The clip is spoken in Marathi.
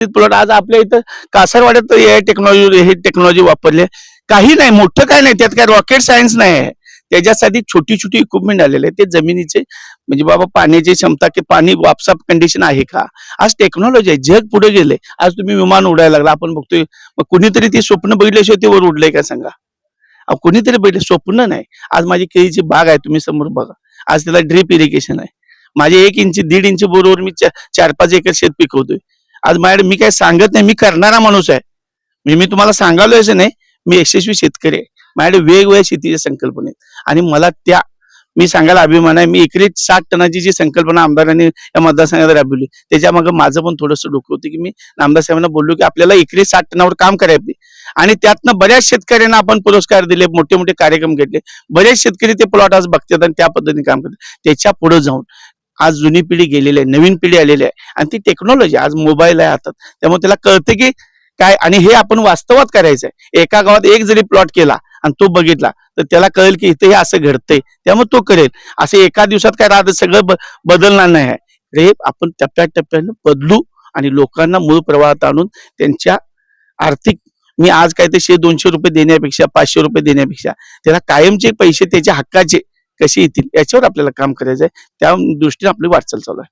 प्लॉट आज आपल्या इथं कासारवाड्यात टेक्नॉलॉजी वापरली काही नाही, मोठं काय नाही, त्यात काय रॉकेट सायन्स नाही आहे. त्याच्यासाठी छोटी छोटी इक्विपमेंट आलेले आहे. ते जमिनीचे म्हणजे बाबा पाण्याची क्षमता की पाणी वापसा कंडिशन आहे का. आज टेक्नॉलॉजी आहे, जग पुढे गेले. आज तुम्ही विमान उडायला लागला आपण बघतोय, मग कुणीतरी ते स्वप्न बघितल्याशिवाय ते वर उडलंय का सांगा. कुणीतरी बघितलं, स्वप्न नाही. आज माझी केळीची बाग आहे, तुम्ही समोर बघा. आज त्याला ड्रीप इरिगेशन आहे. माझे 1 इंच 1.5 इंच बोरवर मी 4-5 एकर शेत पिकवतोय. आज माझ्याकडे मी काय सांगत नाही, मी करणारा माणूस आहे. मी तुम्हाला सांगालोय असं नाही, मी यशस्वी शेतकरी आहे. माझ्याकडे वेगवेगळ्या शेतीच्या संकल्पना आहेत आणि मला त्या मी सांगायला अभिमान आहे. मी एकरी 60 टनाची जी संकल्पना आमदारांनी या मतदारसंघात राबवली, त्याच्या मागे माझं पण थोडंसं डोकं होतं की मी आमदार साहेबांना बोललो की आपल्याला एकरी 60 टनावर काम करायचे आणि त्यातनं बऱ्याच शेतकऱ्यांना आपण पुरस्कार दिले, मोठे मोठे कार्यक्रम घेतले. बरेच शेतकरी ते प्लॉट आज बघतात आणि त्या पद्धतीने काम करतात. त्याच्या पुढे जाऊन आज जुनी पिढी गेलेली आहे, नवीन पिढी आलेली आहे आणि ती टेक्नॉलॉजी आज मोबाईल आहे हातात, त्यामुळे त्याला कळतं की काय आणि हे आपण वास्तवात करायचं आहे. एका गावात एक जरी प्लॉट केला आणि तो बघितला तर त्याला कळेल की इथे हे असं घडतंय, त्यामुळे तो करेल. असं एका दिवसात काय राहत सगळं बदलणार नाही आहे. हे आपण टप्प्याटप्प्याने बदलू आणि लोकांना मूळ प्रवाहात आणून त्यांच्या आर्थिक मी आज काय ते 100-200 रुपये देण्यापेक्षा 500 रुपये देण्यापेक्षा त्याला कायमचे पैसे त्याच्या हक्काचे कसे येतील याच्यावर आपल्याला काम करायचं आहे. त्या दृष्टीने आपली वाटचाल चालू आहे.